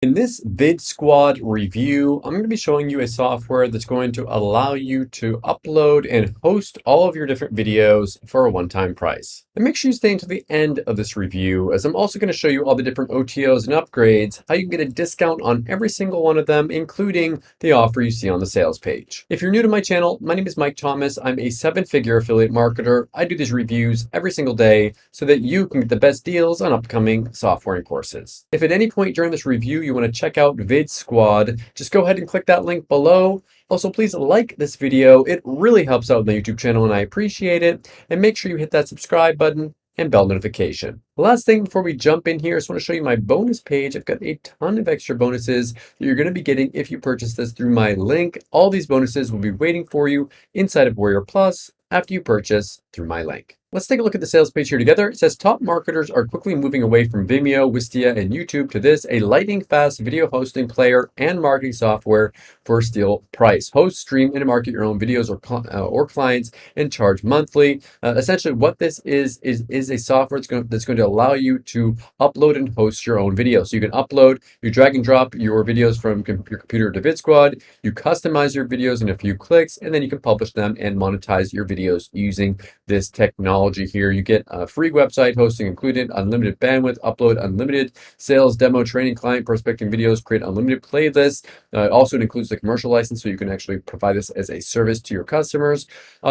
In this VidSquad review, I'm going to be showing you a software that's going to allow you to upload and host all of your different videos for a one-time price. And make sure you stay until the end of this review, as I'm also going to show you all the different OTOs and upgrades, how you can get a discount on every single one of them, including the offer you see on the sales page. If you're new to my channel, my name is Mike Thomas. I'm a seven-figure affiliate marketer. I do these reviews every single day so that you can get the best deals on upcoming software and courses. If at any point during this review you want to check out VidSquad, just go ahead and click that link below. Also, please like this video. It really helps out the YouTube channel and I appreciate it. And make sure you hit that subscribe button and bell notification. The last thing before we jump in here, I just want to show you my bonus page. I've got a ton of extra bonuses that you're going to be getting if you purchase this through my link. All these bonuses will be waiting for you inside of Warrior Plus after you purchase through my link. Let's take a look at the sales page here together. It says top marketers are quickly moving away from Vimeo, Wistia, and YouTube to this, a lightning-fast video hosting player and marketing software for a steal price. Host, stream, and market your own videos or clients and charge monthly. Essentially, what this is a software that's going to allow you to upload and host your own videos. So you can upload, you drag and drop your videos from your computer to VidSquad, you customize your videos in a few clicks, and then you can publish them and monetize your videos using this technology here. You get a free website hosting included, unlimited bandwidth, upload unlimited sales, demo, training, client prospecting videos, create unlimited playlists. Also, it includes the commercial license, so you can actually provide this as a service to your customers.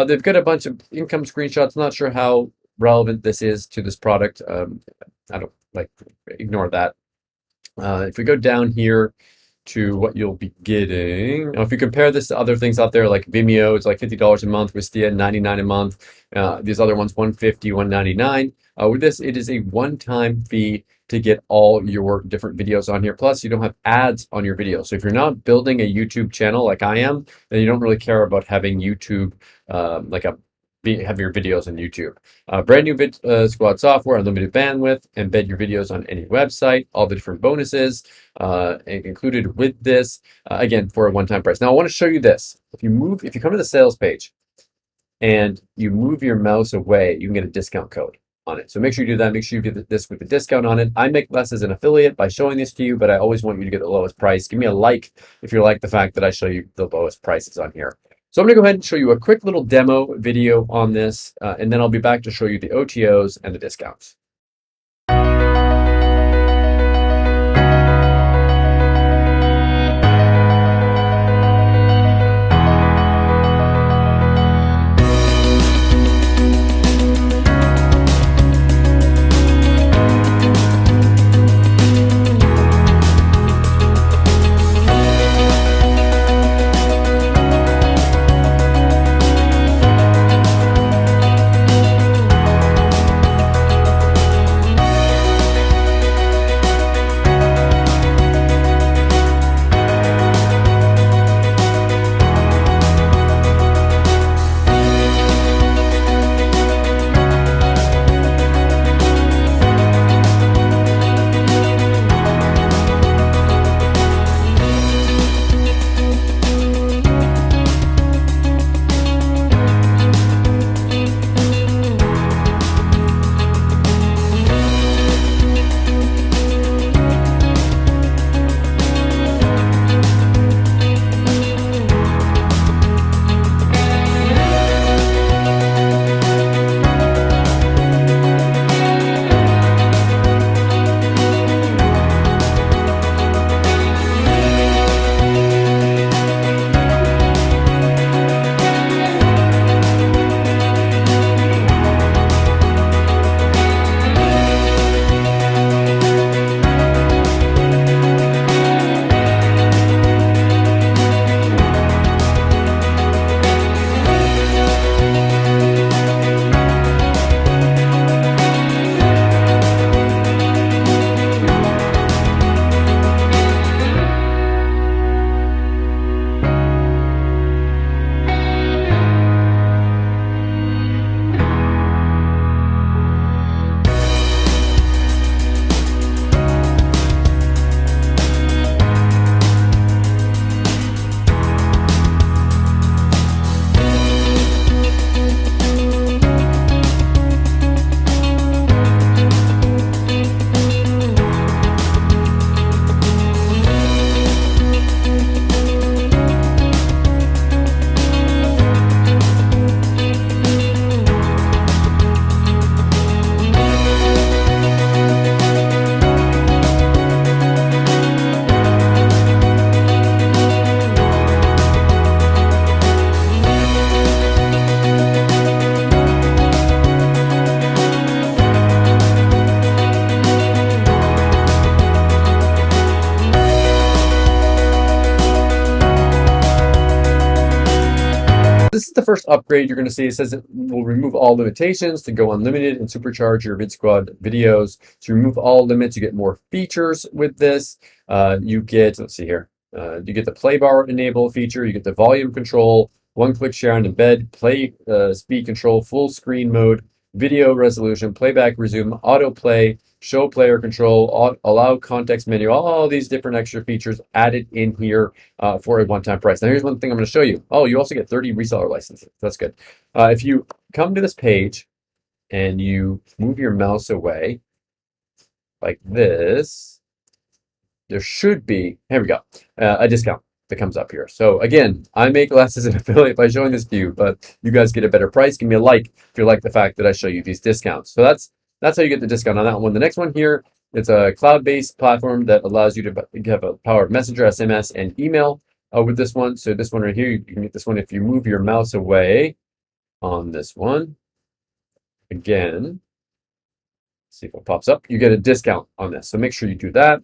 They've got a bunch of income screenshots. Not sure how relevant this is to this product. I don't ignore that. If we go down here to what you'll be getting. Now, if you compare this to other things out there like Vimeo, it's like $50 a month, Wistia, $99 a month. These other ones, $150, $199. With this, it is a one-time fee to get all your different videos on here. Plus, you don't have ads on your videos. So if you're not building a YouTube channel like I am, then you don't really care about having YouTube have your videos on YouTube. Brand new VidSquad software, unlimited bandwidth, embed your videos on any website, all the different bonuses included with this, again, for a one-time price. Now, I want to show you this. If you come to the sales page and you move your mouse away, you can get a discount code on it. So make sure you do that. Make sure you get this with the discount on it. I make less as an affiliate by showing this to you, but I always want you to get the lowest price. Give me a like if you like the fact that I show you the lowest prices on here. So I'm going to go ahead and show you a quick little demo video on this, and then I'll be back to show you the OTOs and the discounts. the first upgrade, you're going to see it says it will remove all limitations to go unlimited and supercharge your VidSquad videos. So remove all limits, you get more features with this. You get, let's see here, you get the play bar enable feature, you get the volume control, one-click share on embed, play speed control, full screen mode, video resolution, playback resume, autoplay, show player control, allow context menu, all these different extra features added in here for a one-time price. Now here's one thing I'm going to show you. Oh, you also get 30 reseller licenses. That's good. If you come to this page and you move your mouse away like this, there should be, here we go, a discount that comes up here. So again, I make less as an affiliate by showing this to you, but you guys get a better price. Give me a like if you like the fact that I show you these discounts. So that's how you get the discount on that one. The next one here, it's a cloud-based platform that allows you to have a power of Messenger, SMS, and email with this one. So this one right here, you can get this one if you move your mouse away on this one. Again, see if it pops up. You get a discount on this. So make sure you do that.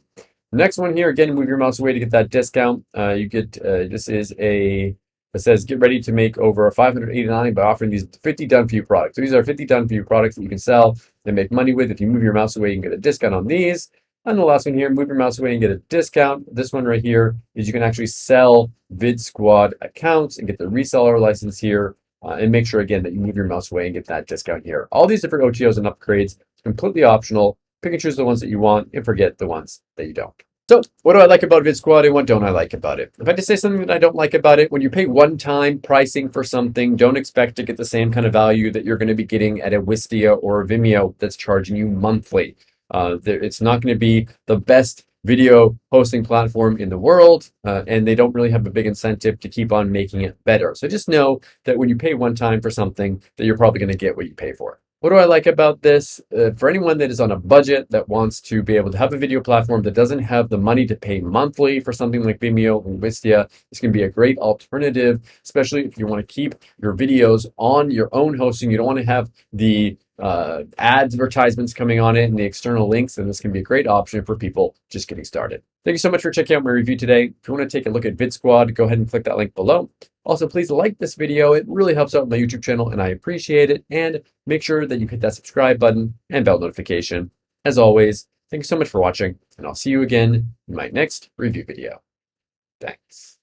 The next one here, again, move your mouse away to get that discount. You get, this is it says get ready to make over $589 by offering these 50 done for you products. So these are 50 done for you products that you can sell and make money with. If you move your mouse away, you can get a discount on these. And the last one here, move your mouse away and get a discount. This one right here is you can actually sell VidSquad accounts and get the reseller license here. And make sure again that you move your mouse away and get that discount here. All these different OTOs and upgrades, it's completely optional. Pick and choose the ones that you want and forget the ones that you don't. So what do I like about VidSquad and what don't I like about it? If I just say something that I don't like about it, when you pay one-time pricing for something, don't expect to get the same kind of value that you're going to be getting at a Wistia or a Vimeo that's charging you monthly. It's not going to be the best video hosting platform in the world, and they don't really have a big incentive to keep on making it better. So just know that when you pay one time for something, that you're probably going to get what you pay for. What do I like about this? For anyone that is on a budget that wants to be able to have a video platform that doesn't have the money to pay monthly for something like Vimeo and Wistia, this can be a great alternative, especially if you want to keep your videos on your own hosting. You don't want to have the advertisements coming on it and the external links, and this can be a great option for people just getting started. Thank you so much for checking out my review today. If you want to take a look at VidSquad, go ahead and click that link below. Also, please like this video. It really helps out my YouTube channel and I appreciate it. And make sure that you hit that subscribe button and bell notification. As always, thank you so much for watching, and I'll see you again in my next review video. Thanks.